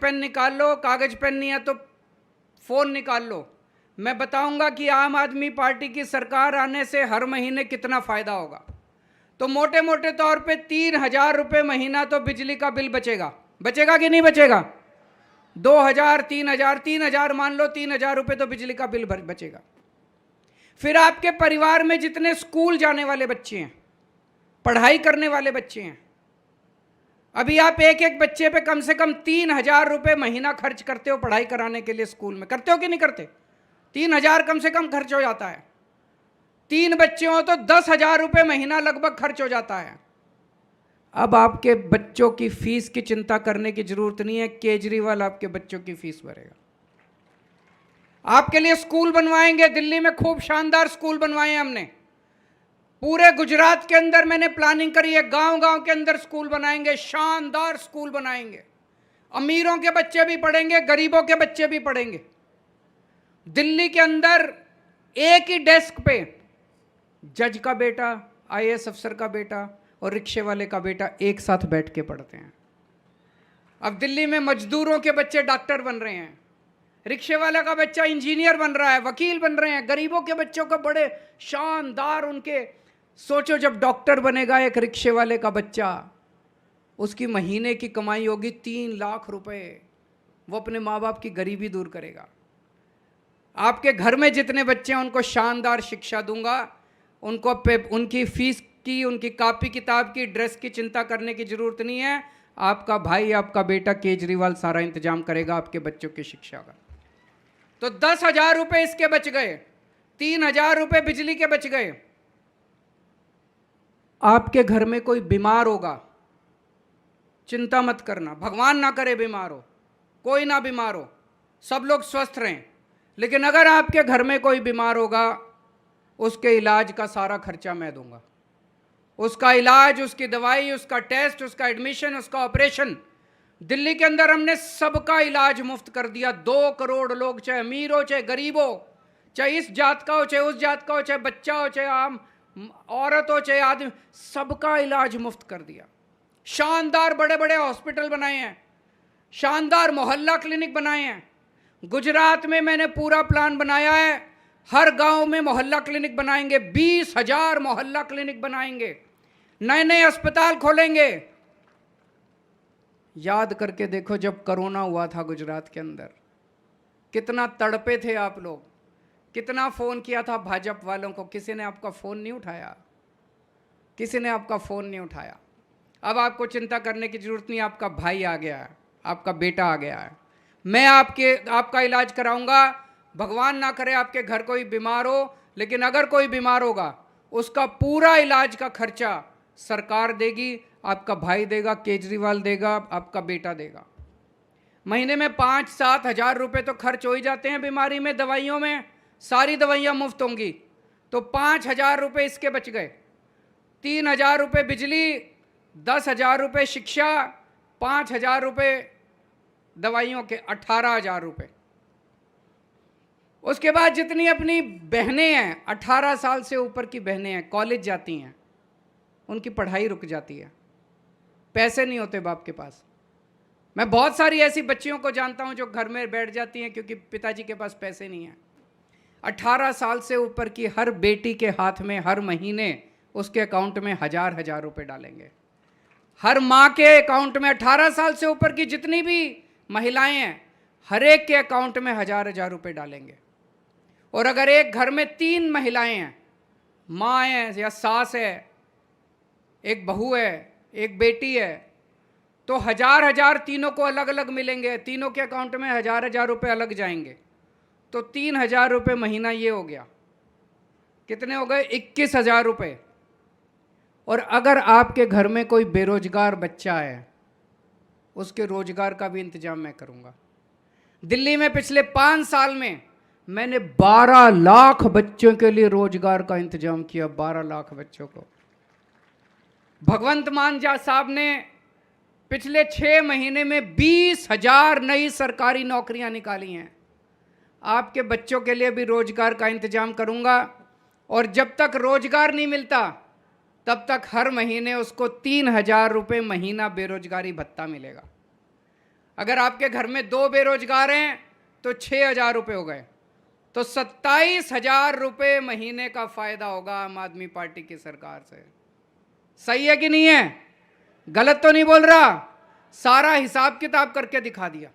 Pen निकाल लो, कागज pen नहीं है तो फोन निकाल लो। मैं बताऊंगा कि आम आदमी पार्टी की सरकार आने से हर महीने कितना फायदा होगा। तो मोटे मोटे तौर पे 3,000 रुपये महीना तो बिजली का बिल बचेगा। बचेगा कि नहीं बचेगा? 2,000, 3,000 मान लो, 3,000 रुपये तो बिजली का बिल बचेगा। फिर आपके परिवार में जितने स्कूल जाने वाले बच्चे हैं, पढ़ाई करने वाले बच्चे हैं, अभी आप एक एक बच्चे पे कम से कम 3,000 रुपये महीना खर्च करते हो पढ़ाई कराने के लिए स्कूल में। करते हो कि नहीं करते? 3,000 कम से कम खर्च हो जाता है। 3 बच्चे हो तो 10,000 रुपये महीना लगभग खर्च हो जाता है। अब आपके बच्चों की फीस की चिंता करने की जरूरत नहीं है, केजरीवाल आपके बच्चों की फीस भरेगा। आपके लिए स्कूल बनवाएंगे। दिल्ली में खूब शानदार स्कूल बनवाए हैं हमने। पूरे गुजरात के अंदर मैंने प्लानिंग करी है, गांव गांव के अंदर स्कूल बनाएंगे, शानदार स्कूल बनाएंगे। अमीरों के बच्चे भी पढ़ेंगे, गरीबों के बच्चे भी पढ़ेंगे। दिल्ली के अंदर एक ही डेस्क पे जज का बेटा, आईएएस अफसर का बेटा और रिक्शे वाले का बेटा एक साथ बैठ के पढ़ते हैं। अब दिल्ली में मजदूरों के बच्चे डॉक्टर बन रहे हैं, रिक्शे वाला का बच्चा इंजीनियर बन रहा है, वकील बन रहे हैं। गरीबों के बच्चों को बड़े शानदार उनके, सोचो जब डॉक्टर बनेगा एक रिक्शे वाले का बच्चा, उसकी महीने की कमाई होगी 3 लाख रुपए। वो अपने माँ बाप की गरीबी दूर करेगा। आपके घर में जितने बच्चे हैं उनको शानदार शिक्षा दूंगा। उनको उनकी फीस की, उनकी कॉपी किताब की, ड्रेस की चिंता करने की जरूरत नहीं है। आपका भाई, आपका बेटा केजरीवाल सारा इंतजाम करेगा आपके बच्चों की शिक्षा का। तो 10,000 रुपये इसके बच गए, 3,000 रुपये बिजली के बच गए। आपके घर में कोई बीमार होगा, चिंता मत करना, भगवान ना करे बीमार हो, कोई ना बीमार हो, सब लोग स्वस्थ रहें। लेकिन अगर आपके घर में कोई बीमार होगा, उसके इलाज का सारा खर्चा मैं दूंगा। उसका इलाज, उसकी दवाई, उसका टेस्ट, उसका एडमिशन, उसका ऑपरेशन। दिल्ली के अंदर हमने सबका इलाज मुफ्त कर दिया। 2 करोड़ लोग, चाहे अमीर हो चाहे गरीब हो, चाहे इस जात का हो चाहे उस जात का हो, चाहे बच्चा हो चाहे आम औरत हो चाहे आदमी, सबका इलाज मुफ्त कर दिया। शानदार बड़े बड़े हॉस्पिटल बनाए हैं, शानदार मोहल्ला क्लिनिक बनाए हैं। गुजरात में मैंने पूरा प्लान बनाया है, हर गांव में मोहल्ला क्लिनिक बनाएंगे। 20,000 मोहल्ला क्लिनिक बनाएंगे, नए नए अस्पताल खोलेंगे। याद करके देखो, जब कोरोना हुआ था गुजरात के अंदर, कितना तड़पे थे आप लोग, कितना फ़ोन किया था भाजपा वालों को, किसी ने आपका फ़ोन नहीं उठाया, किसी ने आपका फ़ोन नहीं उठाया। अब आपको चिंता करने की ज़रूरत नहीं, आपका भाई आ गया है, आपका बेटा आ गया है। मैं आपका इलाज कराऊंगा। भगवान ना करे आपके घर कोई बीमार हो, लेकिन अगर कोई बीमार होगा उसका पूरा इलाज का खर्चा सरकार देगी, आपका भाई देगा, केजरीवाल देगा, आपका बेटा देगा। महीने में 5-7 हज़ार रुपये तो खर्च हो ही जाते हैं बीमारी में, दवाइयों में। सारी दवाइयाँ मुफ्त होंगी तो 5,000 रुपये इसके बच गए। 3,000 रुपये बिजली, 10,000 रुपये शिक्षा, 5,000 रुपये दवाइयों के, 18,000 रुपये। उसके बाद जितनी अपनी बहनें हैं, 18 साल से ऊपर की बहनें हैं, कॉलेज जाती हैं, उनकी पढ़ाई रुक जाती है, पैसे नहीं होते बाप के पास। मैं बहुत सारी ऐसी बच्चियों को जानता हूं जो घर में बैठ जाती हैं क्योंकि पिताजी के पास पैसे नहीं हैं। 18 साल से ऊपर की हर बेटी के हाथ में हर महीने उसके अकाउंट में 1,000 रुपये डालेंगे। हर माँ के अकाउंट में, 18 साल से ऊपर की जितनी भी महिलाएं हैं, हर एक के अकाउंट में 1,000 रुपये डालेंगे। और अगर एक घर में 3 महिलाएं हैं, माँ है या सास है, एक बहू है, एक बेटी है, तो 1,000 तीनों को अलग अलग मिलेंगे। तीनों के अकाउंट में 1,000 रुपये अलग जाएंगे, तो 3,000 रुपये महीना ये हो गया। कितने हो गए? 21,000 रुपये। और अगर आपके घर में कोई बेरोजगार बच्चा है, उसके रोजगार का भी इंतजाम मैं करूंगा। दिल्ली में पिछले 5 साल में मैंने 12 लाख बच्चों के लिए रोजगार का इंतजाम किया। 12 लाख बच्चों को। भगवंत मान साहब ने पिछले 6 महीने में 20,000 नई सरकारी नौकरियां निकाली हैं। आपके बच्चों के लिए भी रोजगार का इंतजाम करूंगा। और जब तक रोजगार नहीं मिलता तब तक हर महीने उसको 3,000 रुपये महीना बेरोजगारी भत्ता मिलेगा। अगर आपके घर में 2 बेरोजगार हैं तो 6,000 रुपये हो गए, तो 27,000 रुपये महीने का फायदा होगा आम आदमी पार्टी की सरकार से। सही है कि नहीं है? गलत तो नहीं बोल रहा? सारा हिसाब किताब करके दिखा दिया।